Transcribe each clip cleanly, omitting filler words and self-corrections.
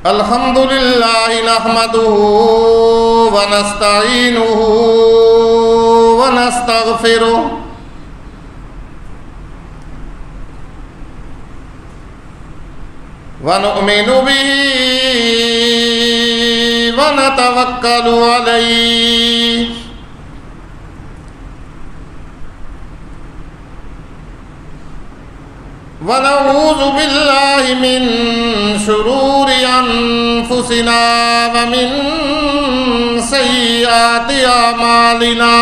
الحمد لله نحمده ونستعينه ونستغفره ونؤمن به ونتوكل عليه ونعوذ بالله من شرور أنفسنا ومن سيئات أعمالنا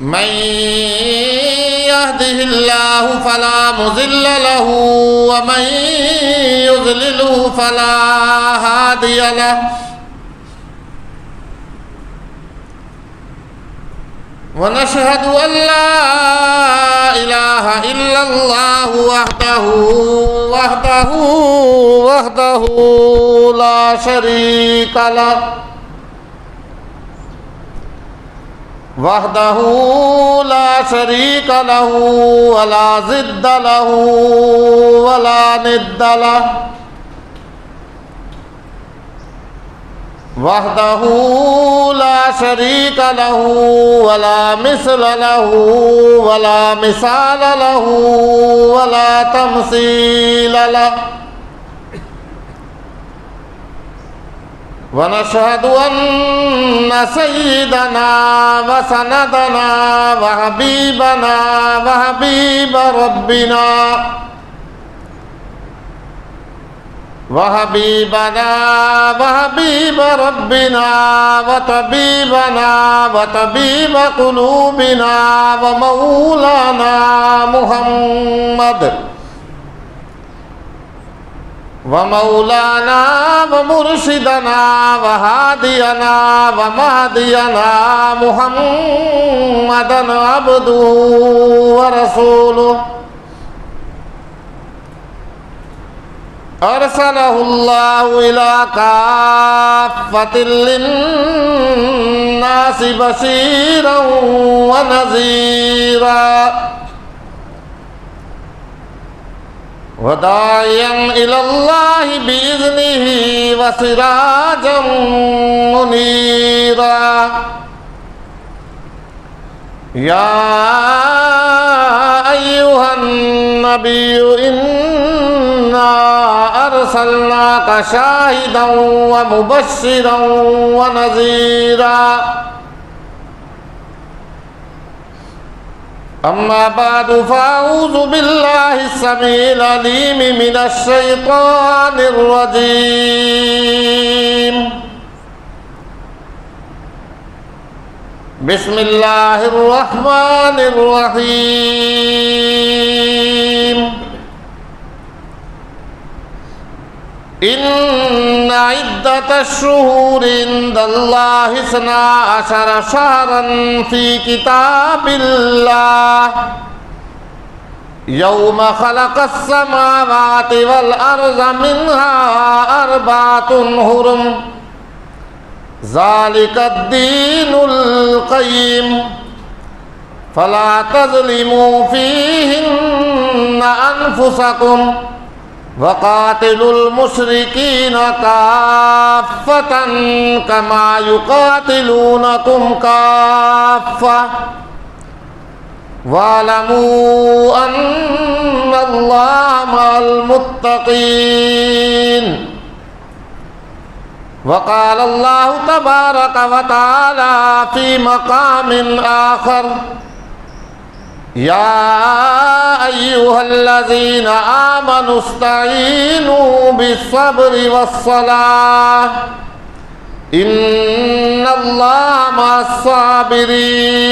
من يهده الله فلا مضل له ومن يضلله فلا هادي له ونشهد أن لا إله إلا الله وحده لا شريك له ولا ضد له ولا ند له وحده لا شريك له ولا مثل له ولا مثال له ولا تمثيل له ونشهد أن سيدنا وسندنا وحبيبنا وحبيب ربنا وطبيب قلوبنا ومولانا محمد ومرشدنا وهادينا ومهدينا محمدا عبده ورسوله أرسله الله إلى كافة للناس بشيرا ونذيرا وداعيا إلى الله بإذنه وسراجا منيرا يا أيها النبي إنا أرسلناك شاهدا ومبشرا ونذيرا أما بعد فأعوذ بالله السميع العليم من الشيطان الرجيم بسم الله الرحمن الرحيم إن عدة الشهور عند الله 12 شهرا في كتاب الله يوم خلق السماوات والأرض منها 4 حرم ذلك الدين القيم فلا تظلموا فيهن أنفسكم وقاتلوا المشركين كافة كما يقاتلونكم كافة واعلموا أن الله مع المتقين وقال الله تبارك وتعالى في مقام آخر يا أيها الذين آمنوا استعينوا بالصبر والصلاة إن الله مع الصابرين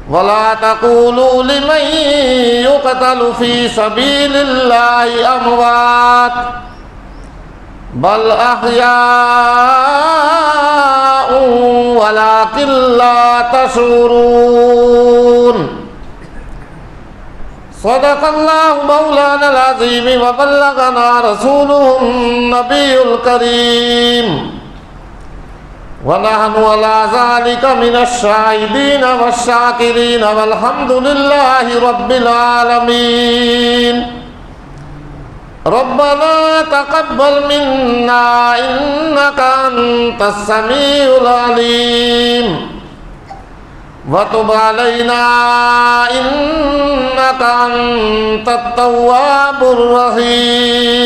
ولا تقولوا لمن يقتل في سبيل الله أموات بل أحياء ولكن لا تشعرون صدق الله مولانا العظيم وبلغنا رسوله النبي الكريم ونحن على ذلك من الشاهدين والشاكرين والحمد لله رب العالمين. ربنا تقبل منا إنك أنت السميع العليم وتب علينا إنك أنت التواب الرحيم.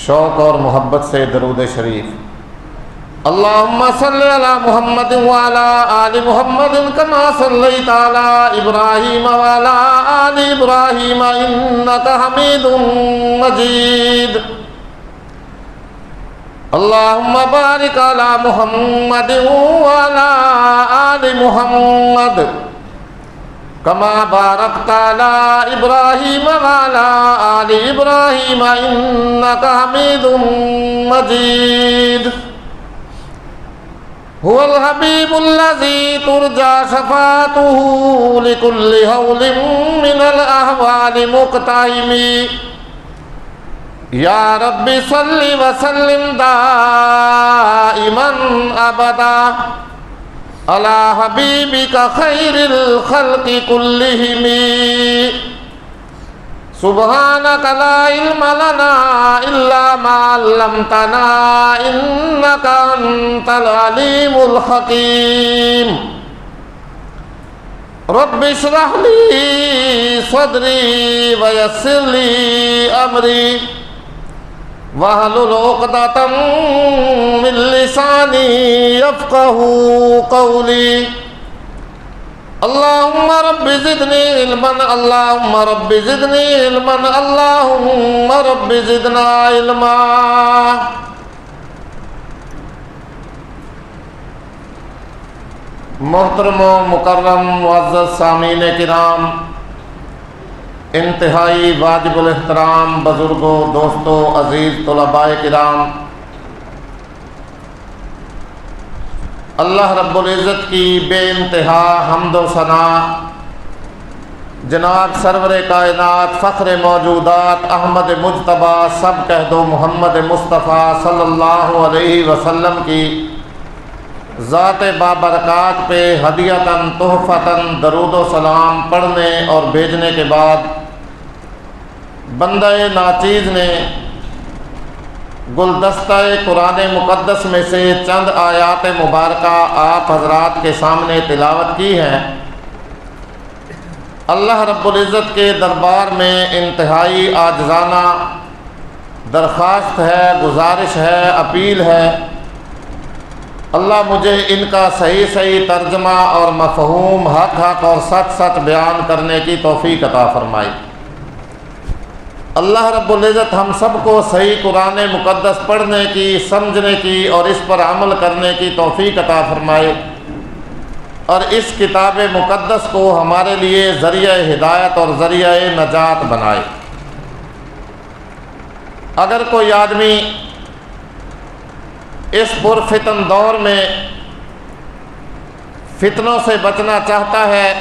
شوق اور محبت سے درود شریف. اللهم صل على محمد وعلى آل محمد كما صليت على إبراهيم وعلى آل إبراهيم إنك حميد مجيد. اللهم بارك على محمد وعلى آل محمد كما باركت على إبراهيم وعلى آل إبراهيم إنك حميد مجيد. هو الحبيب الذي ترجى شفاعته لكل هول من الأهوال مقتحم. يا رب صل وسلم دائما أبدا على حبيبك خير الخلق كلهم. سبحانك لا علم لنا إلا ما علمتنا إنك أنت العليم الحكيم. رب اشرح لي صدري ويسر لي أمري واحلل عقدة من لساني يفقهوا قولي. اللهم رب زدني علما اللهم رب زدني علما اللهم رب زدنا علما. محترم و مکرم معزز سامعین کرام، انتہائی واجب الاحترام بزرگوں، دوستوں، عزیز طلباء کرام، اللہ رب العزت کی بے انتہا حمد و ثنا جناب سرور کائنات فخر موجودات احمد مجتبیٰ سب کہہ دو محمد مصطفیٰ صلی اللہ علیہ وسلم کی ذات بابرکات پہ ہدیۃً تحفۃً درود و سلام پڑھنے اور بھیجنے کے بعد بندہ ناچیز نے گلدستہ قرآن مقدس میں سے چند آیات مبارکہ آپ حضرات کے سامنے تلاوت کی ہیں. اللہ رب العزت کے دربار میں انتہائی عاجزانہ درخواست ہے، گزارش ہے، اپیل ہے، اللہ مجھے ان کا صحیح ترجمہ اور مفہوم حق اور سچ بیان کرنے کی توفیق عطا فرمائے. اللہ رب العزت ہم سب کو صحیح قرآن مقدس پڑھنے کی، سمجھنے کی اور اس پر عمل کرنے کی توفیق عطا فرمائے اور اس کتاب مقدس کو ہمارے لیے ذریعہ ہدایت اور ذریعہ نجات بنائے. اگر کوئی آدمی اس پرفتن دور میں فتنوں سے بچنا چاہتا ہے،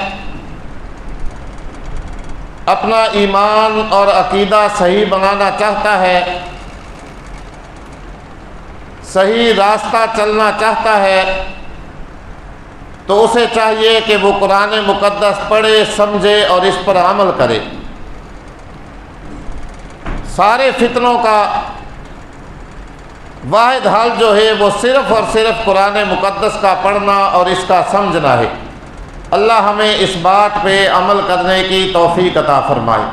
اپنا ایمان اور عقیدہ صحیح بنانا چاہتا ہے، صحیح راستہ چلنا چاہتا ہے، تو اسے چاہیے کہ وہ قرآن مقدس پڑھے، سمجھے اور اس پر عمل کرے. سارے فتنوں کا واحد حل جو ہے وہ صرف اور صرف قرآن مقدس کا پڑھنا اور اس کا سمجھنا ہے. اللہ ہمیں اس بات پہ عمل کرنے کی توفیق عطا فرمائے.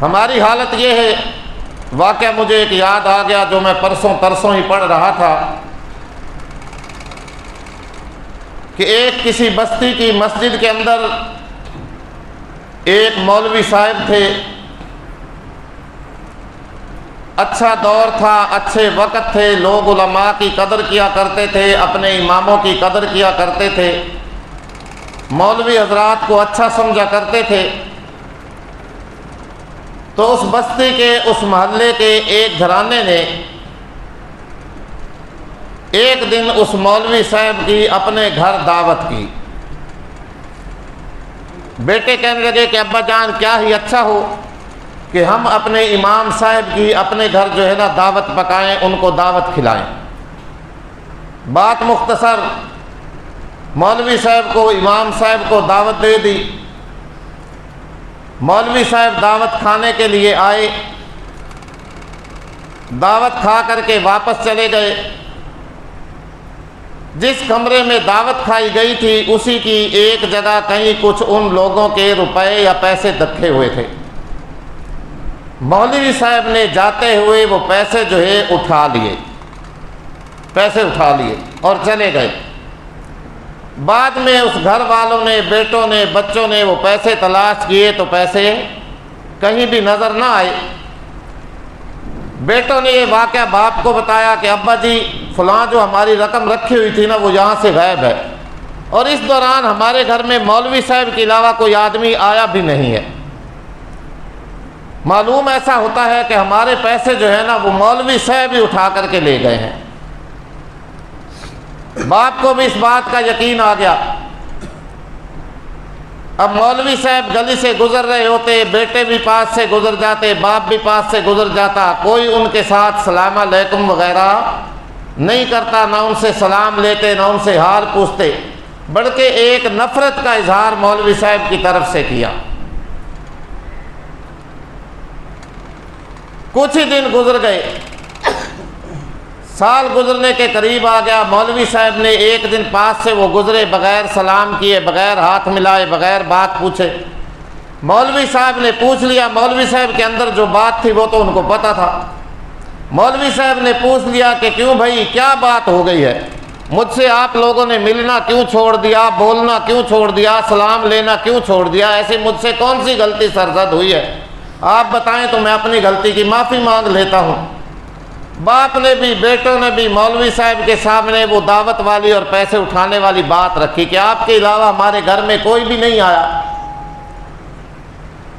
ہماری حالت یہ ہے، واقعہ مجھے ایک یاد آ گیا جو میں پرسوں ہی پڑھ رہا تھا کہ ایک کسی بستی کی مسجد کے اندر ایک مولوی صاحب تھے. اچھا دور تھا، اچھے وقت تھے، لوگ علماء کی قدر کیا کرتے تھے، اپنے اماموں کی قدر کیا کرتے تھے، مولوی حضرات کو اچھا سمجھا کرتے تھے. تو اس بستی کے، اس محلے کے ایک گھرانے نے ایک دن اس مولوی صاحب کی اپنے گھر دعوت کی. بیٹے کہنے لگے کہ ابا جان کیا ہی اچھا ہو کہ ہم اپنے امام صاحب کی اپنے گھر جو ہے نا دعوت پکائیں، ان کو دعوت کھلائیں۔ بات مختصر، مولوی صاحب کو امام صاحب کو دعوت دے دی۔ مولوی صاحب دعوت کھانے کے لیے آئے، دعوت کھا کر کے واپس چلے گئے۔ جس کمرے میں دعوت کھائی گئی تھی اسی کی ایک جگہ کہیں کچھ ان لوگوں کے روپے یا پیسے رکھے ہوئے تھے۔ مولوی صاحب نے جاتے ہوئے وہ پیسے جو ہے اٹھا لیے، پیسے اٹھا لیے اور چلے گئے۔ بعد میں اس گھر والوں نے، بیٹوں نے، بچوں نے وہ پیسے تلاش کیے تو پیسے کہیں بھی نظر نہ آئے۔ بیٹوں نے یہ واقعہ باپ کو بتایا کہ ابا جی فلاں جو ہماری رقم رکھی ہوئی تھی نا وہ یہاں سے غائب ہے، اور اس دوران ہمارے گھر میں مولوی صاحب کے علاوہ کوئی آدمی آیا بھی نہیں ہے۔ معلوم ایسا ہوتا ہے کہ ہمارے پیسے جو ہے نا وہ مولوی صاحب ہی اٹھا کر کے لے گئے ہیں۔ باپ کو بھی اس بات کا یقین آ گیا۔ اب مولوی صاحب گلی سے گزر رہے ہوتے، بیٹے بھی پاس سے گزر جاتے، باپ بھی پاس سے گزر جاتا، کوئی ان کے ساتھ سلام علیکم وغیرہ نہیں کرتا، نہ ان سے سلام لیتے، نہ ان سے حال پوچھتے، بلکہ ایک نفرت کا اظہار مولوی صاحب کی طرف سے کیا۔ کچھ ہی دن گزر گئے، سال گزرنے کے قریب آ گیا۔ مولوی صاحب نے ایک دن پاس سے وہ گزرے، بغیر سلام کیے، بغیر ہاتھ ملائے، بغیر بات پوچھے۔ مولوی صاحب نے پوچھ لیا، مولوی صاحب کے اندر جو بات تھی وہ تو ان کو پتہ تھا۔ مولوی صاحب نے پوچھ لیا کہ کیوں بھائی کیا بات ہو گئی ہے، مجھ سے آپ لوگوں نے ملنا کیوں چھوڑ دیا، بولنا کیوں چھوڑ دیا، سلام لینا کیوں چھوڑ دیا، ایسی مجھ سے کون سی غلطی سرزد ہوئی ہے، آپ بتائیں تو میں اپنی غلطی کی معافی مانگ لیتا ہوں۔ باپ نے بھی، بیٹوں نے بھی مولوی صاحب کے سامنے وہ دعوت والی اور پیسے اٹھانے والی بات رکھی کہ آپ کے علاوہ ہمارے گھر میں کوئی بھی نہیں آیا۔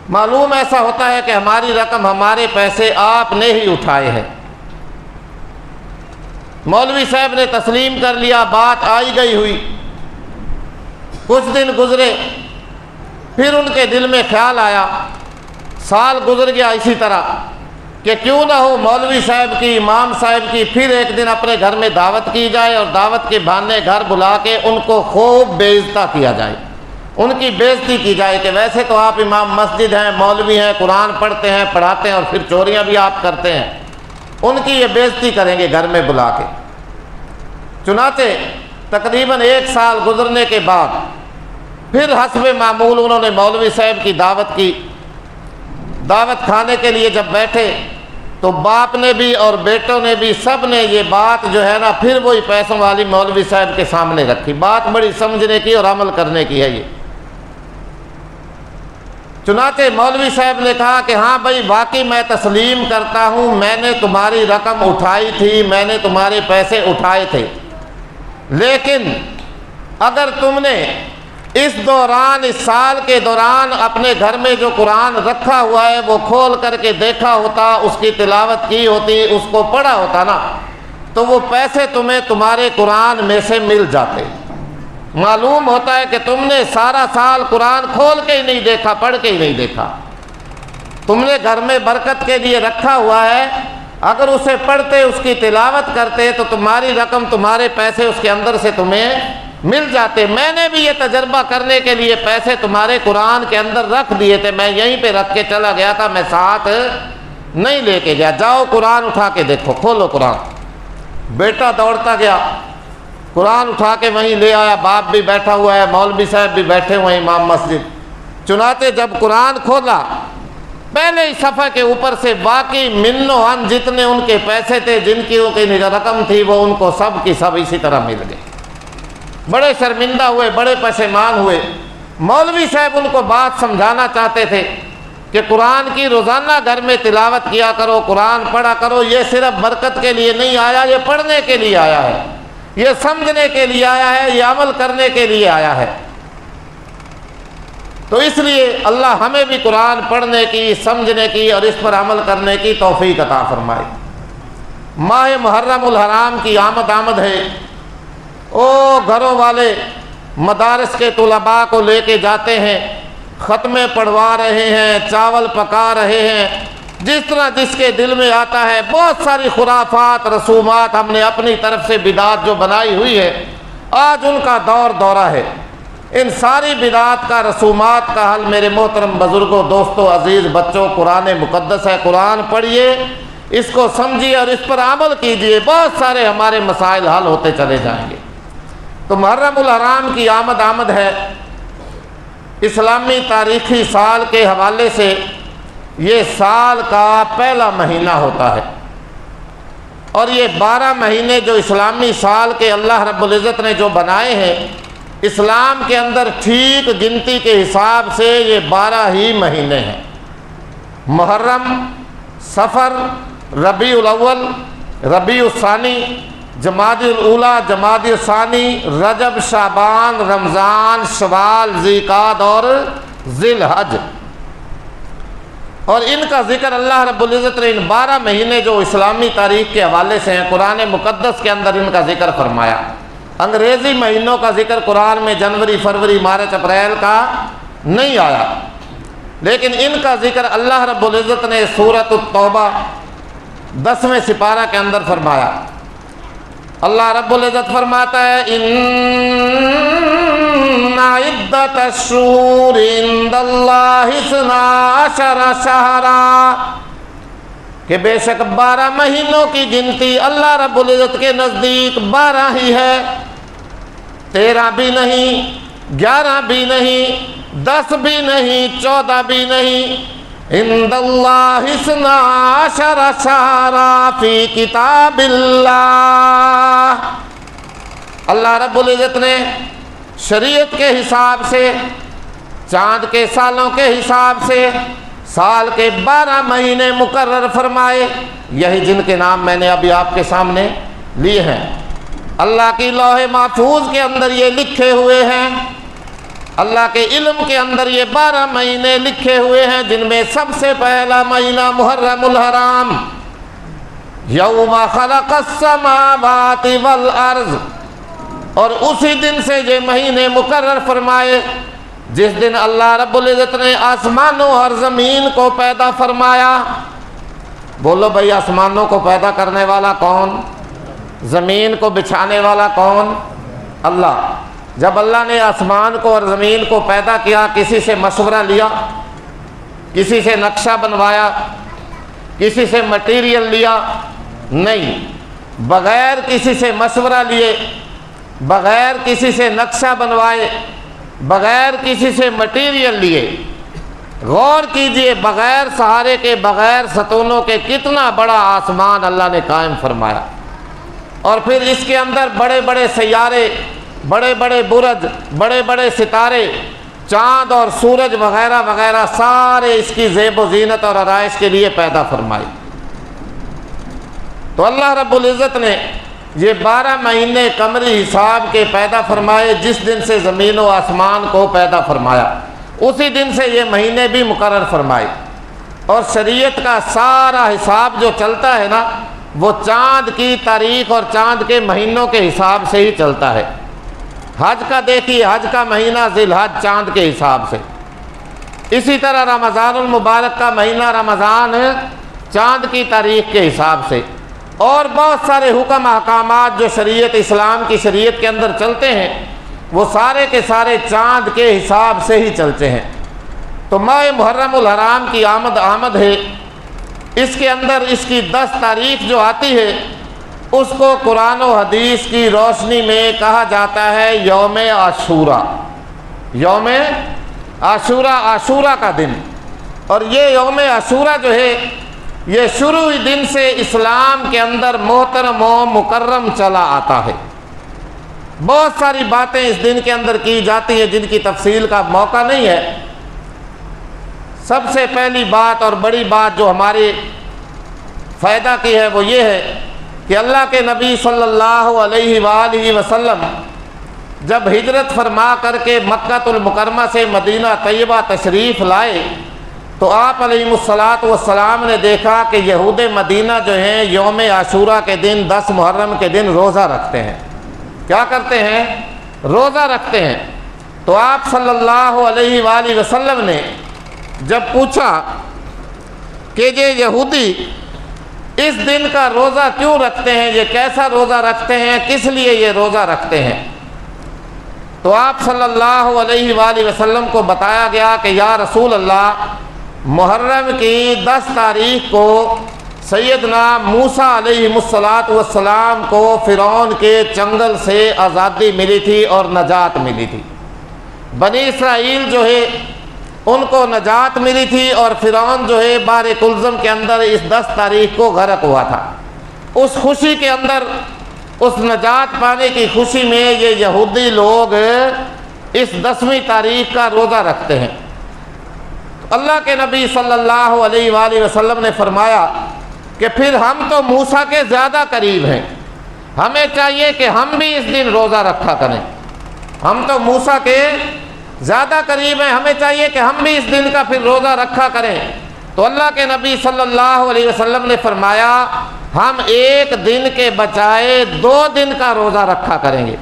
معلوم ایسا ہوتا ہے کہ ہماری رقم، ہمارے پیسے آپ نے ہی اٹھائے ہیں۔ مولوی صاحب نے تسلیم کر لیا، بات آئی گئی ہوئی۔ کچھ دن گزرے، پھر ان کے دل میں خیال آیا، سال گزر گیا اسی طرح، کہ کیوں نہ ہو مولوی صاحب کی، امام صاحب کی پھر ایک دن اپنے گھر میں دعوت کی جائے اور دعوت کے بہانے گھر بلا کے ان کو خوب بے عزتہ کیا جائے، ان کی بے عزتی کی جائے کہ ویسے تو آپ امام مسجد ہیں، مولوی ہیں، قرآن پڑھتے ہیں، پڑھاتے ہیں، اور پھر چوریاں بھی آپ کرتے ہیں، ان کی یہ بے عزتی کریں گے گھر میں بلا کے۔ چنانچہ تقریباً ایک سال گزرنے کے بعد پھر حسب معمول انہوں نے مولوی صاحب کی دعوت کی۔ دعوت کھانے کے لیے جب بیٹھے تو باپ نے بھی اور بیٹوں نے بھی، سب نے یہ بات جو ہے نا پھر وہی پیسوں والی مولوی صاحب کے سامنے رکھی۔ بات بڑی سمجھنے کی اور عمل کرنے کی ہے یہ۔ چنانچہ مولوی صاحب نے کہا کہ ہاں بھائی واقعی میں تسلیم کرتا ہوں، میں نے تمہاری رقم اٹھائی تھی، میں نے تمہارے پیسے اٹھائے تھے، لیکن اگر تم نے اس دوران، اس سال کے دوران اپنے گھر میں جو قرآن رکھا ہوا ہے وہ کھول کر کے دیکھا ہوتا، اس کی تلاوت کی ہوتی، اس کو پڑھا ہوتا نا، تو وہ پیسے تمہیں تمہارے قرآن میں سے مل جاتے۔ معلوم ہوتا ہے کہ تم نے سارا سال قرآن کھول کے ہی نہیں دیکھا، پڑھ کے ہی نہیں دیکھا، تم نے گھر میں برکت کے لیے رکھا ہوا ہے، اگر اسے پڑھتے، اس کی تلاوت کرتے تو تمہاری رقم، تمہارے پیسے اس کے اندر سے تمہیں مل جاتے۔ میں نے بھی یہ تجربہ کرنے کے لیے پیسے تمہارے قرآن کے اندر رکھ دیے تھے، میں یہیں پہ رکھ کے چلا گیا تھا، میں ساتھ نہیں لے کے گیا، جاؤ قرآن اٹھا کے دیکھو، کھولو قرآن۔ بیٹا دوڑتا گیا، قرآن اٹھا کے وہیں لے آیا، باپ بھی بیٹھا ہوا ہے، مولوی صاحب بھی بیٹھے ہوئے ہیں امام مسجد۔ چنانچہ جب قرآن کھولا، پہلے ہی صفحے کے اوپر سے واقعی من و عن جتنے ان کے پیسے تھے، جن کی ان کی رقم تھی، وہ ان کو سب کی سب اسی طرح مل گئے۔ بڑے شرمندہ ہوئے، بڑے پشیمان ہوئے۔ مولوی صاحب ان کو بات سمجھانا چاہتے تھے کہ قرآن کی روزانہ گھر میں تلاوت کیا کرو، قرآن پڑھا کرو، یہ صرف برکت کے لیے نہیں آیا، یہ پڑھنے کے لیے آیا ہے، یہ سمجھنے کے لیے آیا ہے، یہ عمل کرنے کے لیے آیا ہے۔ تو اس لیے اللہ ہمیں بھی قرآن پڑھنے کی، سمجھنے کی اور اس پر عمل کرنے کی توفیق عطا فرمائے۔ ماہ محرم الحرام کی آمد ہے، او گھروں والے مدارس کے طلباء کو لے کے جاتے ہیں، ختمے پڑھوا رہے ہیں، چاول پکا رہے ہیں، جس طرح جس کے دل میں آتا ہے۔ بہت ساری خرافات، رسومات ہم نے اپنی طرف سے بدعت جو بنائی ہوئی ہے، آج ان کا دور دورہ ہے۔ ان ساری بدعات کا، رسومات کا حل میرے محترم بزرگوں، دوستوں، عزیز بچوں، قرآن مقدس ہے۔ قرآن پڑھیے، اس کو سمجھیے اور اس پر عمل کیجیے، بہت سارے ہمارے مسائل حل ہوتے چلے جائیں گے۔ تو محرم الحرام کی آمد ہے۔ اسلامی تاریخی سال کے حوالے سے یہ سال کا پہلا مہینہ ہوتا ہے، اور یہ 12 مہینے جو اسلامی سال کے اللہ رب العزت نے جو بنائے ہیں، اسلام کے اندر ٹھیک گنتی کے حساب سے یہ 12 ہی مہینے ہیں۔ محرم، صفر، ربیع الاول، ربیع الثانی، جمادی الاولیٰ، جمادی الثانی، رجب، شعبان، رمضان، شوال، ذیقعد اور ذی الحج۔ اور ان کا ذکر اللہ رب العزت نے ان 12 مہینے جو اسلامی تاریخ کے حوالے سے ہیں، قرآن مقدس کے اندر ان کا ذکر فرمایا۔ انگریزی مہینوں کا ذکر قرآن میں جنوری، فروری، مارچ، اپریل کا نہیں آیا، لیکن ان کا ذکر اللہ رب العزت نے سورۃ التوبہ 10ویں سپارہ کے اندر فرمایا۔ اللہ رب العزت فرماتا ہے ان عدۃ الشہور عند اللہ 12 شہرا، کہ بے شک 12 مہینوں کی گنتی اللہ رب العزت کے نزدیک 12 ہی ہے، 13 بھی نہیں، 11 بھی نہیں، 10 بھی نہیں، 14 بھی نہیں۔ عند اللہ 12 شہرا فی کتاب اللہ، اللہ رب العزت نے شریعت کے حساب سے، چاند کے سالوں کے حساب سے سال کے 12 مہینے مقرر فرمائے، یہی جن کے نام میں نے ابھی آپ کے سامنے لیے ہیں۔ اللہ کی لوح محفوظ کے اندر یہ لکھے ہوئے ہیں، اللہ کے علم کے اندر یہ 12 مہینے لکھے ہوئے ہیں، جن میں سب سے پہلا مہینہ محرم الحرام، یوم خلق السماوات والارض، اور اسی دن سے یہ مہینے مقرر فرمائے جس دن اللہ رب العزت نے آسمانوں اور زمین کو پیدا فرمایا۔ بولو بھائی، آسمانوں کو پیدا کرنے والا کون؟ زمین کو بچھانے والا کون؟ اللہ۔ جب اللہ نے آسمان کو اور زمین کو پیدا کیا، کسی سے مشورہ لیا؟ کسی سے نقشہ بنوایا؟ کسی سے مٹیریل لیا؟ نہیں، بغیر کسی سے مشورہ لیے، بغیر کسی سے نقشہ بنوائے، بغیر کسی سے مٹیریل لیے، غور کیجئے، بغیر سہارے کے، بغیر ستونوں کے کتنا بڑا آسمان اللہ نے قائم فرمایا، اور پھر اس کے اندر بڑے بڑے سیارے، بڑے بڑے برج، بڑے بڑے ستارے، چاند اور سورج وغیرہ وغیرہ، سارے اس کی زیب و زینت اور آرائش کے لیے پیدا فرمائی۔ تو اللہ رب العزت نے یہ 12 مہینے قمری حساب کے پیدا فرمائے، جس دن سے زمین و آسمان کو پیدا فرمایا اسی دن سے یہ مہینے بھی مقرر فرمائے۔ اور شریعت کا سارا حساب جو چلتا ہے نا، وہ چاند کی تاریخ اور چاند کے مہینوں کے حساب سے ہی چلتا ہے۔ حج کا دیکھیے، حج کا مہینہ ذی الحج چاند کے حساب سے، اسی طرح رمضان المبارک کا مہینہ رمضان چاند کی تاریخ کے حساب سے، اور بہت سارے حکم احکامات جو شریعت اسلام کی شریعت کے اندر چلتے ہیں، وہ سارے کے سارے چاند کے حساب سے ہی چلتے ہیں۔ تو ماہ محرم الحرام کی آمد ہے، اس کے اندر اس کی 10 تاریخ جو آتی ہے، اس کو قرآن و حدیث کی روشنی میں کہا جاتا ہے یوم عاشورہ۔ یوم عاشورہ، عاشورہ کا دن، اور یہ یوم عاشورہ جو ہے، یہ شروع دن سے اسلام کے اندر محترم و مکرم چلا آتا ہے۔ بہت ساری باتیں اس دن کے اندر کی جاتی ہیں جن کی تفصیل کا موقع نہیں ہے۔ سب سے پہلی بات اور بڑی بات جو ہمارے فائدہ کی ہے وہ یہ ہے کہ اللہ کے نبی صلی اللہ علیہ وآلہ وسلم جب ہجرت فرما کر کے مکہ المکرمہ سے مدینہ طیبہ تشریف لائے، تو آپ علیہ السلام نے دیکھا کہ یہود مدینہ جو ہیں یوم عاشورہ کے دن 10 محرم کے دن روزہ رکھتے ہیں۔ کیا کرتے ہیں؟ روزہ رکھتے ہیں۔ تو آپ صلی اللہ علیہ وآلہ وسلم نے جب پوچھا کہ یہ یہودی اس دن کا روزہ کیوں رکھتے ہیں، یہ کیسا روزہ رکھتے ہیں، کس لیے یہ روزہ رکھتے ہیں، تو آپ صلی اللہ علیہ وآلہ وسلم کو بتایا گیا کہ یا رسول اللہ، محرم کی 10 تاریخ کو سیدنا موسیٰ علیہ السلام کو فرعون کے چنگل سے آزادی ملی تھی اور نجات ملی تھی۔ بنی اسرائیل جو ہے ان کو نجات ملی تھی، اور فرعون جو ہے بحر کلزم کے اندر اس 10 تاریخ کو غرق ہوا تھا۔ اس خوشی کے اندر، اس نجات پانے کی خوشی میں یہ یہودی لوگ اس 10ویں تاریخ کا روزہ رکھتے ہیں۔ اللہ کے نبی صلی اللہ علیہ وآلہ وسلم نے فرمایا کہ پھر ہم تو موسیٰ کے زیادہ قریب ہیں، ہمیں چاہیے کہ ہم بھی اس دن روزہ رکھا کریں۔ ہم تو موسیٰ کے زیادہ قریب ہیں، ہمیں چاہیے کہ ہم بھی اس دن کا پھر روزہ رکھا کریں۔ تو اللہ کے نبی صلی اللہ علیہ وسلم نے فرمایا ہم 1 دن کے بجائے 2 دن کا روزہ رکھا کریں گے۔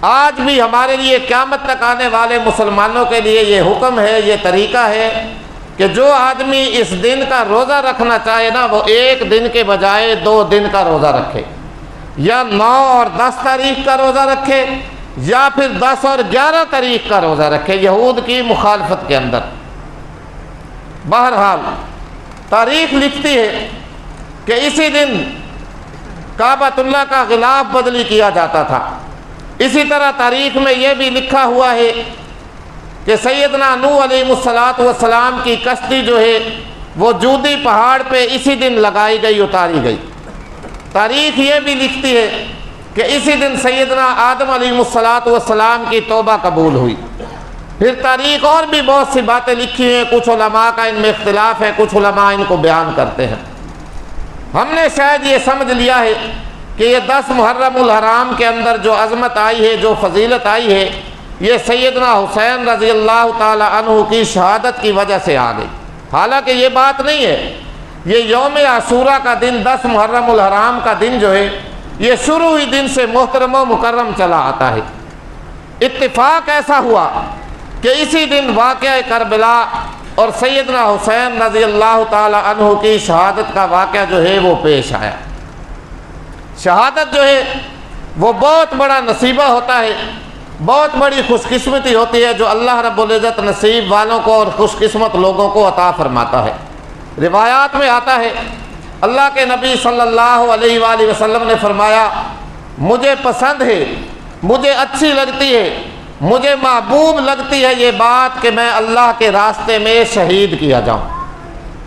آج بھی ہمارے لیے قیامت تک آنے والے مسلمانوں کے لیے یہ حکم ہے، یہ طریقہ ہے کہ جو آدمی اس دن کا روزہ رکھنا چاہے نا، وہ 1 دن کے بجائے 2 دن کا روزہ رکھے، یا 9 اور 10 تاریخ کا روزہ رکھے، یا پھر 10 اور 11 تاریخ کا روزہ رکھے، یہود کی مخالفت کے اندر۔ بہرحال تاریخ لکھتی ہے کہ اسی دن کعبۃ اللہ کا غلاف بدلی کیا جاتا تھا۔ اسی طرح تاریخ میں یہ بھی لکھا ہوا ہے کہ سیدنا نوح علیہ السلام کی کشتی جو ہے وہ جودی پہاڑ پہ اسی دن لگائی گئی، اتاری گئی۔ تاریخ یہ بھی لکھتی ہے کہ اسی دن سیدنا آدم علیہ السلام کی توبہ قبول ہوئی۔ پھر تاریخ اور بھی بہت سی باتیں لکھی ہیں، کچھ علماء کا ان میں اختلاف ہے، کچھ علماء ان کو بیان کرتے ہیں۔ ہم نے شاید یہ سمجھ لیا ہے کہ یہ 10 محرم الحرام کے اندر جو عظمت آئی ہے، جو فضیلت آئی ہے، یہ سیدنا حسین رضی اللہ تعالی عنہ کی شہادت کی وجہ سے آ گئی۔ حالانکہ یہ بات نہیں ہے، یہ یوم عاشوراء کا دن، 10 محرم الحرام کا دن جو ہے، یہ شروع ہی دن سے محترم و مکرم چلا آتا ہے۔ اتفاق ایسا ہوا کہ اسی دن واقعہ کربلا اور سیدنا حسین رضی اللہ تعالی عنہ کی شہادت کا واقعہ جو ہے وہ پیش آیا۔ شہادت جو ہے وہ بہت بڑا نصیبہ ہوتا ہے، بہت بڑی خوش قسمتی ہوتی ہے جو اللہ رب العزت نصیب والوں کو اور خوش قسمت لوگوں کو عطا فرماتا ہے۔ روایات میں آتا ہے اللہ کے نبی صلی اللہ علیہ وآلہ وسلم نے فرمایا مجھے پسند ہے، مجھے اچھی لگتی ہے، مجھے محبوب لگتی ہے یہ بات کہ میں اللہ کے راستے میں شہید کیا جاؤں،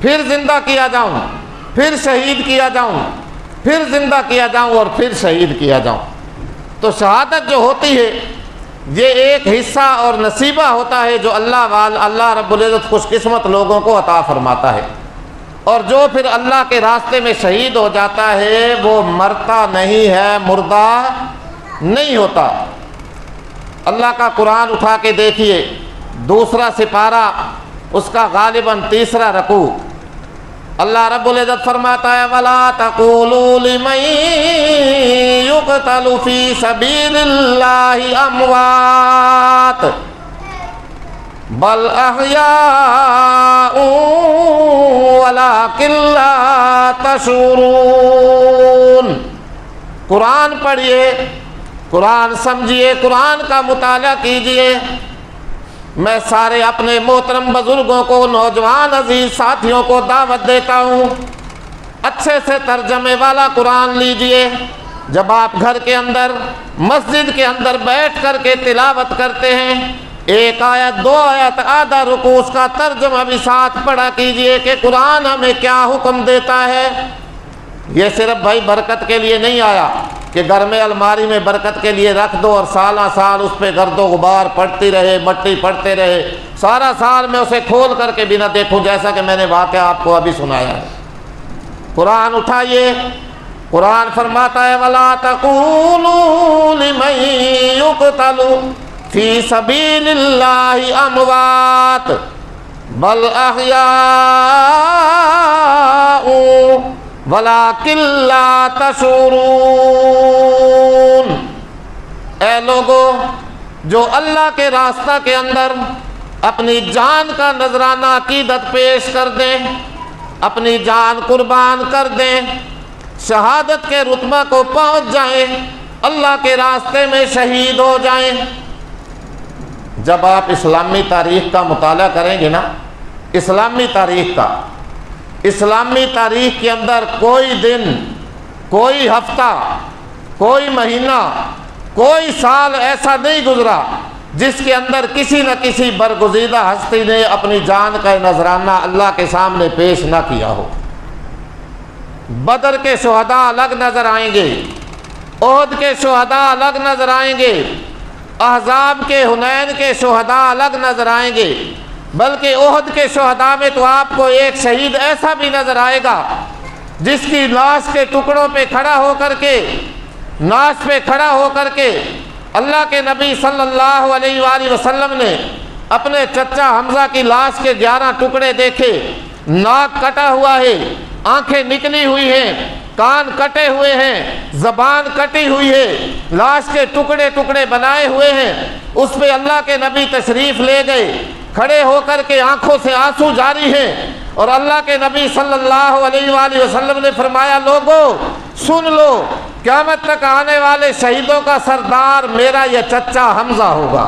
پھر زندہ کیا جاؤں، پھر شہید کیا جاؤں، پھر زندہ کیا جاؤں اور پھر شہید کیا جاؤں۔ تو شہادت جو ہوتی ہے یہ ایک حصہ اور نصیبہ ہوتا ہے جو اللہ رب العزت خوش قسمت لوگوں کو عطا فرماتا ہے، اور جو پھر اللہ کے راستے میں شہید ہو جاتا ہے وہ مرتا نہیں ہے، مردہ نہیں ہوتا۔ اللہ کا قرآن اٹھا کے دیکھیے، 2 سپارہ، اس کا غالباً 3 رکوع، اللہ رب العزت فرماتا ہے وَلَا تَقُولُوا لِمَن يُقْتَلُ فِي سَبِيلِ اللَّهِ أَمْوَاتٌ بَلْ أَحْيَاءٌ وَلَٰكِن لَّا تَشْعُرُونَ۔ قرآن پڑھیے، قرآن سمجھیے، قرآن کا مطالعہ کیجئے۔ میں سارے اپنے محترم بزرگوں کو، نوجوان عزیز ساتھیوں کو دعوت دیتا ہوں، اچھے سے ترجمے والا قرآن لیجئے۔ جب آپ گھر کے اندر، مسجد کے اندر بیٹھ کر کے تلاوت کرتے ہیں، 1 آیت 2 آیت آدھا رکوع اس کا ترجمہ بھی ساتھ پڑھا کیجئے کہ قرآن ہمیں کیا حکم دیتا ہے۔ یہ صرف بھائی برکت کے لیے نہیں آیا کہ گھر میں الماری میں برکت کے لیے رکھ دو اور سالہ سال اس پہ گرد و غبار پڑتی رہے، مٹی پڑتے رہے، سارا سال میں اسے کھول کر کے بھی نہ دیکھوں، جیسا کہ میں نے واقعہ آپ کو ابھی سنایا ہے۔ قرآن اٹھائیے، قرآن فرماتا ہے وَلَا تَقُولُوا لِمَن يُقْتَلُ فِي سَبِيلِ اللَّهِ أَمْوَاتٌ بَلْ أَحْيَاءٌ وَلَٰكِن لَّا تَشْعُرُونَ۔ اے لوگو، جو اللہ کے راستہ کے اندر اپنی جان کا نذرانہ عقیدت پیش کر دیں، اپنی جان قربان کر دیں، شہادت کے رتبہ کو پہنچ جائیں، اللہ کے راستے میں شہید ہو جائیں۔ جب آپ اسلامی تاریخ کا مطالعہ کریں گے نا، اسلامی تاریخ کے اندر کوئی دن، کوئی ہفتہ، کوئی مہینہ، کوئی سال ایسا نہیں گزرا جس کے اندر کسی نہ کسی برگزیدہ ہستی نے اپنی جان کا نذرانہ اللہ کے سامنے پیش نہ کیا ہو۔ بدر کے شہداء الگ نظر آئیں گے، احد کے شہداء الگ نظر آئیں گے، احزاب کے، حنین کے شہداء الگ نظر آئیں گے، بلکہ احد کے شہداء میں تو آپ کو ایک شہید ایسا بھی نظر آئے گا جس کی لاش کے ٹکڑوں پہ کھڑا ہو کر کے، ناش پہ کھڑا ہو کر کے اللہ کے نبی صلی اللہ علیہ وآلہ وسلم نے اپنے چچا حمزہ کی لاش کے 11 ٹکڑے دیکھے، ناک کٹا ہوا ہے، آنکھیں نکلی ہوئی ہیں، کان کٹے ہوئے ہیں، زبان کٹی ہوئی ہے، لاش کے ٹکڑے ٹکڑے بنائے ہوئے ہیں۔ اس پہ اللہ کے نبی تشریف لے گئے، کھڑے ہو کر کے آنکھوں سے آنسو جاری ہیں، اور اللہ کے نبی صلی اللہ علیہ وآلہ وسلم نے فرمایا، لوگو سن لو، قیامت تک آنے والے شہیدوں کا سردار میرا یہ چچا حمزہ ہوگا،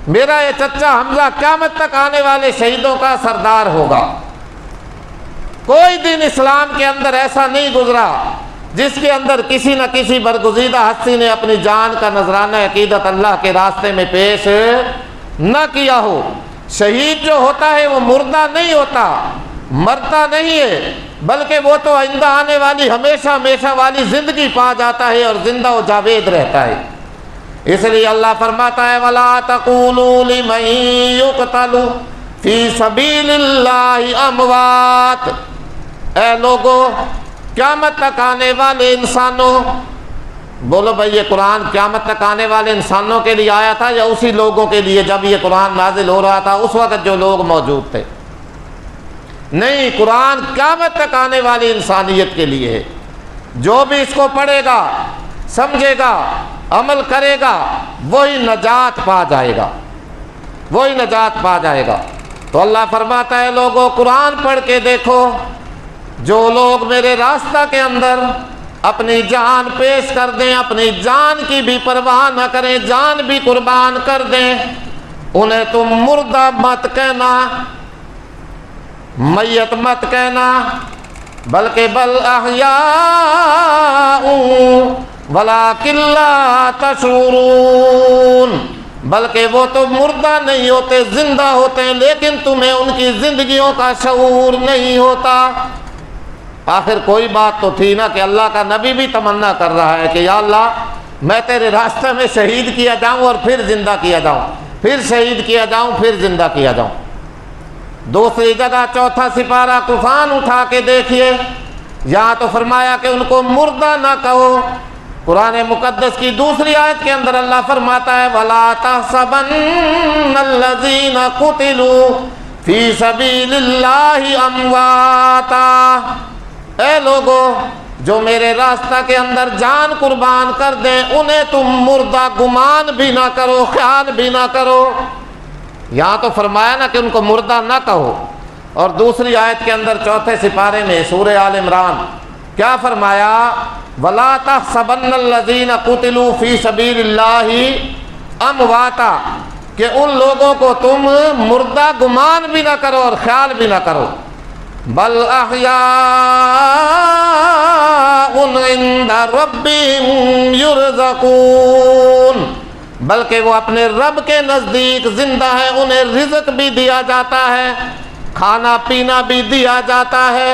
میرا یہ چچا حمزہ قیامت تک آنے والے شہیدوں کا سردار ہوگا۔ کوئی دن اسلام کے اندر ایسا نہیں گزرا جس کے اندر کسی نہ کسی برگزیدہ ہستی نے اپنی جان کا نذرانہ عقیدت اللہ کے راستے میں پیش نہ کیا ہو۔ شہید جو ہوتا ہے وہ مردہ نہیں ہوتا، مرتا نہیں ہے، بلکہ وہ تو آئندہ آنے والی ہمیشہ ہمیشہ والی زندگی پا جاتا ہے اور زندہ و جاوید رہتا ہے۔ اس لیے اللہ فرماتا ہے، وَلَا تَقُولُوا لِمَن يُقْتَلُ فِي سَبِيلِ اللَّهِ أَمْوَاتٌ، اے لوگو قیامت تک آنے والے انسانوں، بولو بھائی یہ قرآن قیامت تک آنے والے انسانوں کے لیے آیا تھا یا اسی لوگوں کے لیے جب یہ قرآن نازل ہو رہا تھا اس وقت جو لوگ موجود تھے؟ نہیں، قرآن قیامت تک آنے والی انسانیت کے لیے ہے۔ جو بھی اس کو پڑھے گا، سمجھے گا، عمل کرے گا، وہی نجات پا جائے گا، وہی نجات پا جائے گا۔ تو اللہ فرماتا ہے، لوگوں قرآن پڑھ کے دیکھو، جو لوگ میرے راستہ کے اندر اپنی جان پیش کر دیں، اپنی جان کی بھی پرواہ نہ کریں، جان بھی قربان کر دیں، انہیں تم مردہ مت کہنا، میت مت کہنا، بلکہ بل احیاء ولکن لا تشعرون، بلکہ وہ تو مردہ نہیں ہوتے، زندہ ہوتے ہیں، لیکن تمہیں ان کی زندگیوں کا شعور نہیں ہوتا۔ آخر کوئی بات تو تھی نا کہ اللہ کا نبی بھی تمنا کر رہا ہے کہ یا اللہ میں تیرے راستے میں شہید کیا جاؤں اور پھر زندہ کیا جاؤں، پھر شہید کیا جاؤں، پھر زندہ کیا جاؤں۔ دوسری جگہ 4 سپارہ طوفان اٹھا کے دیکھیے، یہاں تو فرمایا کہ ان کو مردہ نہ کہو۔ قرآن مقدس کی دوسری آیت کے اندر اللہ فرماتا ہے، وَلَا تَحْسَبَنَّ الَّذِينَ قُتِلُوا فِي سَبِيلِ اللَّهِ أَمْوَاتًا، اے لوگو جو میرے راستہ کے اندر جان قربان کر دیں انہیں تم مردہ گمان بھی نہ کرو، خیال بھی نہ کرو۔ یہاں تو فرمایا نا کہ ان کو مردہ نہ کہو، اور دوسری آیت کے اندر 4 سپارے میں سورہ آل عمران کیا فرمایا، وَلَا تَحْسَبَنَّ الَّذِينَ قُتِلُوا فِي سَبِيلِ اللَّهِ أَمْوَاتًا، کہ ان لوگوں کو تم مردہ گمان بھی نہ کرو اور خیال بھی نہ کرو، بل احیاء عند ربهم يرزقون، بلکہ وہ اپنے رب کے نزدیک زندہ ہے، انہیں رزق بھی دیا جاتا ہے، کھانا پینا بھی دیا جاتا ہے۔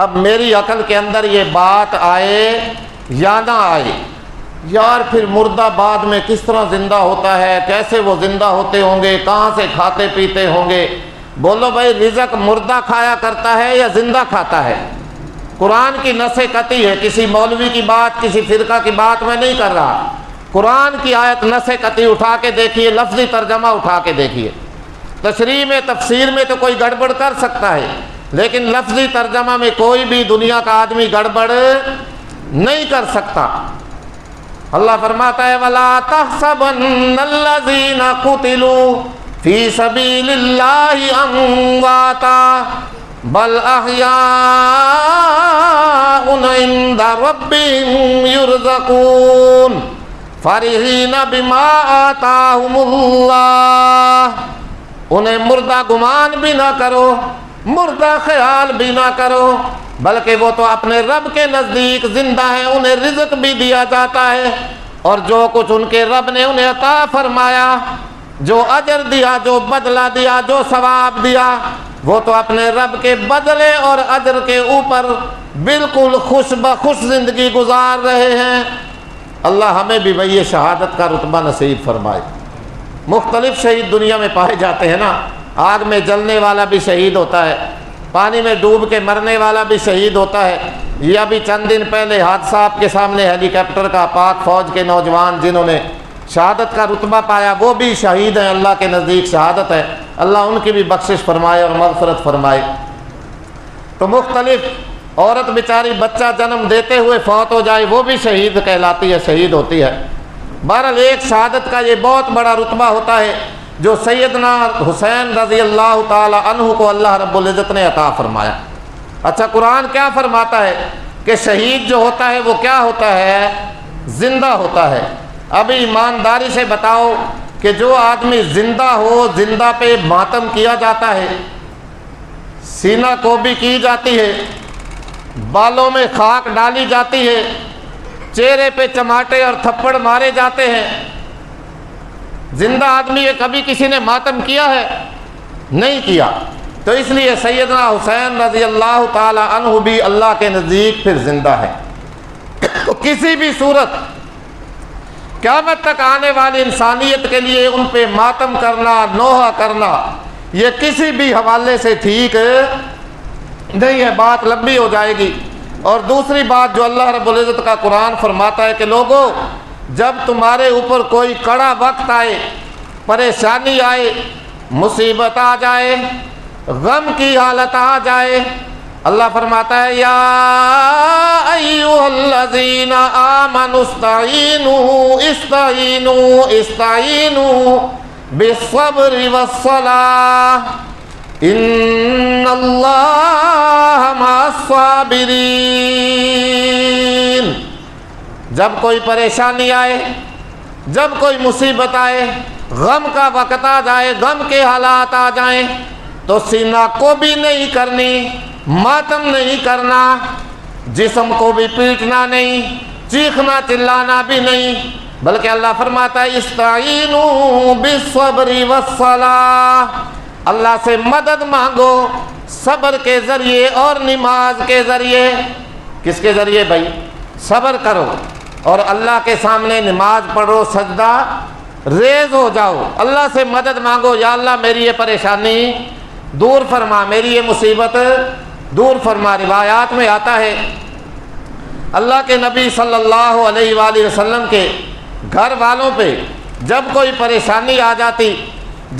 اب میری عقل کے اندر یہ بات آئے یا نہ آئے، یار پھر مردہ بعد میں کس طرح زندہ ہوتا ہے، کیسے وہ زندہ ہوتے ہوں گے، کہاں سے کھاتے پیتے ہوں گے؟ بولو بھائی رزق مردہ کھایا کرتا ہے یا زندہ کھاتا ہے؟ قرآن کی نص قطعی ہے، کسی مولوی کی بات، کسی فرقہ کی بات میں نہیں کر رہا، قرآن کی آیت نص قطعی اٹھا کے دیکھیے، لفظی ترجمہ اٹھا کے دیکھیے۔ تشریح میں تفسیر میں تو کوئی گڑبڑ کر سکتا ہے، لیکن لفظی ترجمہ میں کوئی بھی دنیا کا آدمی گڑبڑ نہیں کر سکتا۔ اللہ فرماتا ہے وَلَا تَحْسَبَنَّ الَّذِينَ قُتِلُوا فِي سَبِيلِ اللَّهِ أَمْوَاتًا بَلْ أَحْيَاءٌ عِندَ رَبِّهِمْ يُرْزَقُونَ فَرِحِينَ بِمَا آتَاهُمُ اللَّهُ انہیں مردہ گمان بھی نہ کرو، مردہ خیال بھی نہ کرو، بلکہ وہ تو اپنے رب کے نزدیک زندہ ہیں، انہیں رزق بھی دیا جاتا ہے، اور جو کچھ ان کے رب نے انہیں عطا فرمایا، جو اجر دیا، جو بدلہ دیا، جو ثواب دیا، وہ تو اپنے رب کے بدلے اور اجر کے اوپر بالکل خوش بخوش زندگی گزار رہے ہیں۔ اللہ ہمیں بھی وہی شہادت کا رتبہ نصیب فرمائے۔ مختلف شہید دنیا میں پائے جاتے ہیں نا، آگ میں جلنے والا بھی شہید ہوتا ہے، پانی میں ڈوب کے مرنے والا بھی شہید ہوتا ہے، یہ ابھی چند دن پہلے حادثہ آپ کے سامنے ہیلی کاپٹر کا، پاک فوج کے نوجوان جنہوں نے شہادت کا رتبہ پایا وہ بھی شہید ہیں، اللہ کے نزدیک شہادت ہے، اللہ ان کی بھی بخشش فرمائے اور مغفرت فرمائے۔ تو مختلف عورت بیچاری بچہ جنم دیتے ہوئے فوت ہو جائے وہ بھی شہید کہلاتی ہے، شہید ہوتی ہے۔ بہرحال ایک شہادت کا یہ بہت بڑا رتبہ ہوتا ہے جو سیدنا حسین رضی اللہ تعالی عنہ کو اللہ رب العزت نے عطا فرمایا۔ اچھا قرآن کیا فرماتا ہے کہ شہید جو ہوتا ہے وہ کیا ہوتا ہے؟ زندہ ہوتا ہے۔ ابھی ایمانداری سے بتاؤ کہ جو آدمی زندہ ہو، زندہ پہ ماتم کیا جاتا ہے، سینہ کوبی کی جاتی ہے، بالوں میں خاک ڈالی جاتی ہے، چہرے پہ چماٹے اور تھپڑ مارے جاتے ہیں، زندہ آدمی ہے، کبھی کسی نے ماتم کیا ہے؟ نہیں کیا۔ تو اس لیے سیدنا حسین رضی اللہ تعالی عنہ بھی اللہ کے نزدیک پھر زندہ ہے۔ تو کسی بھی صورت قیامت تک آنے والی انسانیت کے لیے ان پہ ماتم کرنا، نوحہ کرنا، یہ کسی بھی حوالے سے ٹھیک نہیں ہے، بات لمبی ہو جائے گی۔ اور دوسری بات جو اللہ رب العزت کا قرآن فرماتا ہے کہ لوگوں جب تمہارے اوپر کوئی کڑا وقت آئے، پریشانی آئے، مصیبت آ جائے، غم کی حالت آ جائے، اللہ فرماتا ہے یا ایھا الذین آمنوا استعینوا بالصبر والصلاۃ ان اللہ مع الصابرین۔ جب کوئی پریشانی آئے، جب کوئی مصیبت آئے، غم کا وقت آ جائے، غم کے حالات آ جائیں تو سینہ کو بھی نہیں کرنی، ماتم نہیں کرنا، جسم کو بھی پیٹنا نہیں، چیخنا چلانا بھی نہیں، بلکہ اللہ فرماتا ہے استعینوا بالصبر والصلاۃ، اللہ سے مدد مانگو صبر کے ذریعے اور نماز کے ذریعے۔ کس کے ذریعے بھائی؟ صبر کرو اور اللہ کے سامنے نماز پڑھو، سجدہ ریز ہو جاؤ، اللہ سے مدد مانگو، یا اللہ میری یہ پریشانی دور فرما، میری یہ مصیبت دور فرما۔ روایات میں آتا ہے اللہ کے نبی صلی اللہ علیہ وآلہ وسلم کے گھر والوں پہ جب کوئی پریشانی آ جاتی،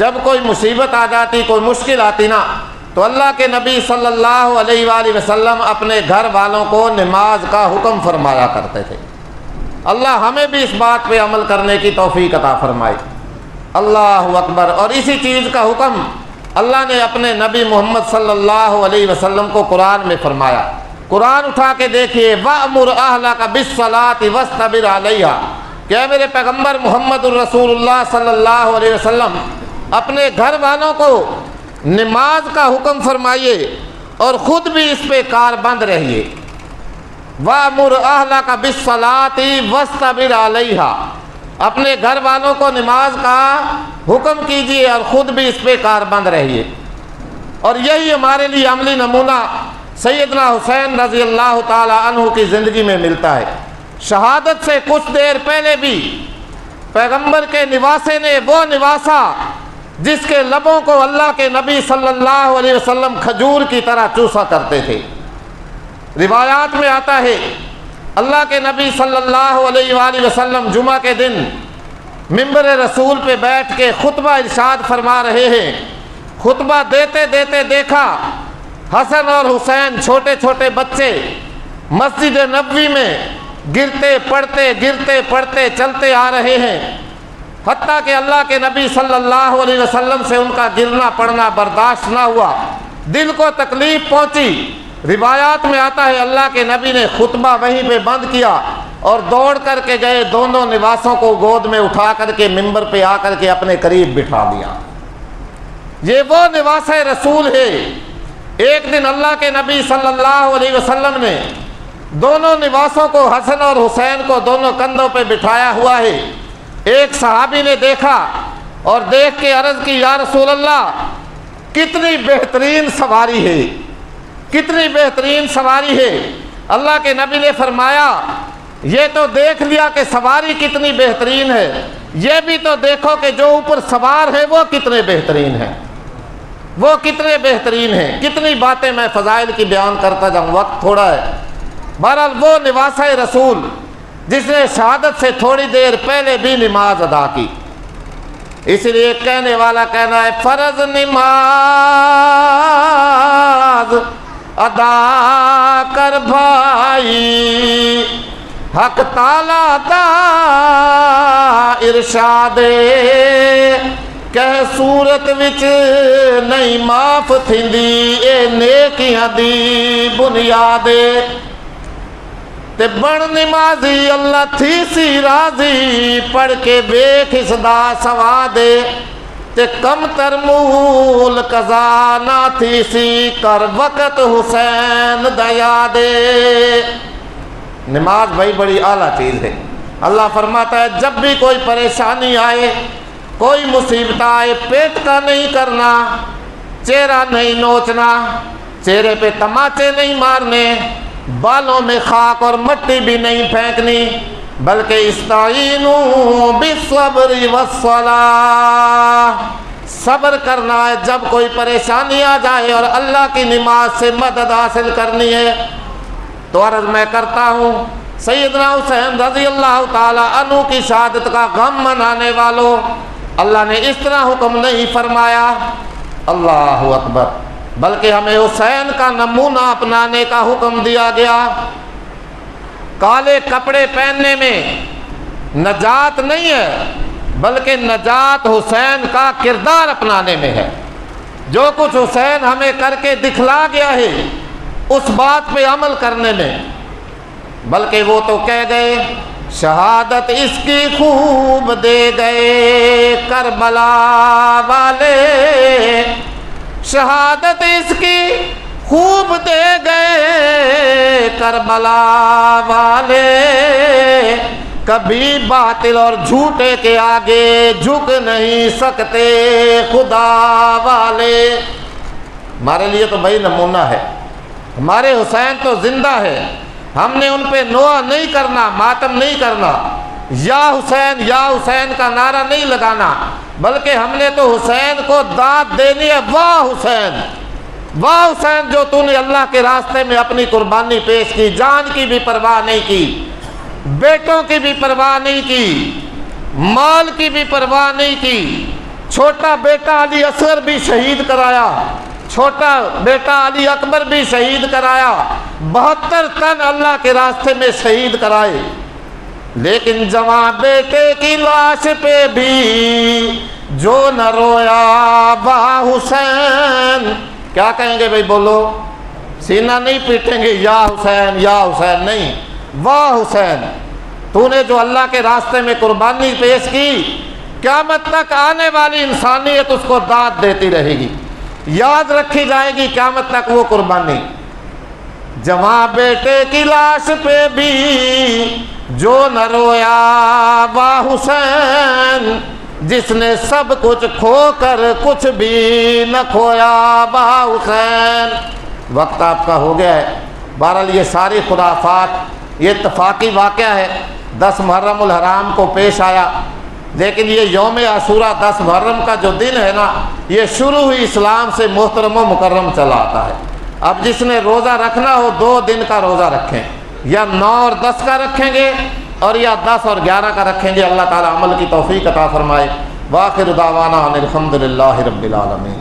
جب کوئی مصیبت آ جاتی، کوئی مشکل آتی نا، تو اللہ کے نبی صلی اللہ علیہ وآلہ وسلم اپنے گھر والوں کو نماز کا حکم فرمایا کرتے تھے۔ اللہ ہمیں بھی اس بات پہ عمل کرنے کی توفیق عطا فرمائے۔ اللہ اکبر۔ اور اسی چیز کا حکم اللہ نے اپنے نبی محمد صلی اللہ علیہ وسلم کو قرآن میں فرمایا۔ قرآن اٹھا کے دیکھیے وَأْمُرْ أَهْلَكَ بِالصَّلَاةِ وَاسْتَبِرْ عَلَيْهَا، کہ میرے پیغمبر محمد الرسول اللہ صلی اللہ علیہ وسلم اپنے گھر والوں کو نماز کا حکم فرمائیے اور خود بھی اس پہ کاربند رہیے۔ وَأْمُرْ أَهْلَكَ بِالصَّلَاةِ وَاسْتَبِرْ عَلَيْهَا، اپنے گھر والوں کو نماز کا حکم کیجیے اور خود بھی اس پہ کاربند رہیے۔ اور یہی ہمارے لیے عملی نمونہ سیدنا حسین رضی اللہ تعالی عنہ کی زندگی میں ملتا ہے۔ شہادت سے کچھ دیر پہلے بھی پیغمبر کے نواسے نے وہ نواسا جس کے لبوں کو اللہ کے نبی صلی اللہ علیہ وسلم کھجور کی طرح چوسا کرتے تھے۔ روایات میں آتا ہے اللہ کے نبی صلی اللہ علیہ وآلہ وسلم جمعہ کے دن ممبر رسول پہ بیٹھ کے خطبہ ارشاد فرما رہے ہیں۔ خطبہ دیتے دیتے دیکھا حسن اور حسین چھوٹے چھوٹے بچے مسجد نبوی میں گرتے پڑتے چلتے آ رہے ہیں، حتیٰ کہ اللہ کے نبی صلی اللہ علیہ وسلم سے ان کا گرنا پڑنا برداشت نہ ہوا، دل کو تکلیف پہنچی۔ روایات میں آتا ہے اللہ کے نبی نے خطبہ وہیں پہ بند کیا اور دوڑ کر کے گئے، دونوں نواسوں کو گود میں اٹھا کر کے ممبر پہ آ کر کے اپنے قریب بٹھا دیا۔ یہ وہ نواس رسول ہے۔ ایک دن اللہ کے نبی صلی اللہ علیہ وسلم نے دونوں نواسوں کو، حسن اور حسین کو، دونوں کندھوں پہ بٹھایا ہوا ہے۔ ایک صحابی نے دیکھا اور دیکھ کے عرض کی، یا رسول اللہ کتنی بہترین سواری ہے، کتنی بہترین سواری ہے۔ اللہ کے نبی نے فرمایا، یہ تو دیکھ لیا کہ سواری کتنی بہترین ہے، یہ بھی تو دیکھو کہ جو اوپر سوار ہے وہ کتنے بہترین ہیں، وہ کتنے بہترین ہیں۔ کتنی باتیں میں فضائل کی بیان کرتا جاؤں، وقت تھوڑا ہے۔ بہرحال وہ نواس رسول جس نے شہادت سے تھوڑی دیر پہلے بھی نماز ادا کی، اس لیے کہنے والا کہنا ہے، فرض نماز ادا کر بھائی، حق تعالیٰ دا ارشاد کہ صورت وچ نہیں معاف تھیندی اے نیکیاں دی بنیاد، تے بن نمازی اللہ تھی سی راضی، پڑھ کے ویکھ اس دا سواد، تے کم تر مول قضا نہ تھی سی، کر وقت حسین دا یاد۔ نماز بھائی بڑی اعلیٰ چیز ہے۔ اللہ فرماتا ہے جب بھی کوئی پریشانی آئے، کوئی مصیبت آئے، پیٹ کا نہیں کرنا، چہرہ نہیں نوچنا، چہرے پہ تماچے نہیں مارنے، بالوں میں خاک اور مٹی بھی نہیں پھینکنی، بلکہ استعینوا بالصبر والصلاۃ، صبر کرنا ہے جب کوئی پریشانی آ جائے اور اللہ کی نماز سے مدد حاصل کرنی ہے۔ تو عرض میں کرتا ہوں، سیدنا حسین رضی اللہ تعالی عنہ کی شہادت کا غم منانے والوں، اللہ نے اس طرح حکم نہیں فرمایا، اللہ اکبر، بلکہ ہمیں حسین کا نمونہ اپنانے کا حکم دیا گیا۔ کالے کپڑے پہننے میں نجات نہیں ہے، بلکہ نجات حسین کا کردار اپنانے میں ہے۔ جو کچھ حسین ہمیں کر کے دکھلا گیا ہے اس بات پہ عمل کرنے میں، بلکہ وہ تو کہہ گئے شہادت اس کی خوب دے گئے کربلا والے، شہادت اس کی خوب دے گئے کربلا والے، کبھی باطل اور جھوٹے کے آگے جھک نہیں سکتے خدا والے۔ ہمارے لیے تو بھائی نمونہ ہے، ہمارے حسین تو زندہ ہے، ہم نے ان پہ نوحہ نہیں کرنا، ماتم نہیں کرنا، یا حسین کا نعرہ نہیں لگانا، بلکہ ہم نے تو حسین کو داد دینی ہے، واہ حسین، واہ حسین جو تو نے اللہ کے راستے میں اپنی قربانی پیش کی، جان کی بھی پرواہ نہیں کی، بیٹوں کی بھی پرواہ نہیں کی، مال کی بھی پرواہ نہیں کی، چھوٹا بیٹا علی اصغر بھی شہید کرایا، چھوٹا بیٹا علی اکبر بھی شہید کرایا، 72 تن اللہ کے راستے میں شہید کرائے، لیکن جوان بیٹے کی لاش پہ بھی جو نہ رویا واہ حسین، کیا کہیں گے بھائی بولو؟ سینہ نہیں پیٹیں گے یا حسین نہیں، واہ حسین، تو نے جو اللہ کے راستے میں قربانی پیش کی، قیامت تک آنے والی انسانیت اس کو داد دیتی رہے گی، یاد رکھی جائے گی قیامت تک وہ قربانی۔ جوان بیٹے کی لاش پہ بھی جو نہ رویا واہ حسین، جس نے سب کچھ کھو کر کچھ بھی نہ کھویا واہ حسین۔ وقت آپ کا ہو گیا ہے، بہرحال یہ ساری خرافات، یہ اتفاقی واقعہ ہے، 10 محرم الحرام کو پیش آیا، لیکن یہ یوم عاشوراء 10 محرم کا جو دن ہے نا، یہ شروع ہی اسلام سے محترم و مکرم چلا آتا ہے۔ اب جس نے روزہ رکھنا ہو 2 دن کا روزہ رکھیں، یا 9 اور 10 کا رکھیں گے اور یا 10 اور 11 کا رکھیں گے، اللہ تعالیٰ عمل کی توفیق عطا فرمائے۔ وآخر دعوانا ان الحمد للہ رب العالمین۔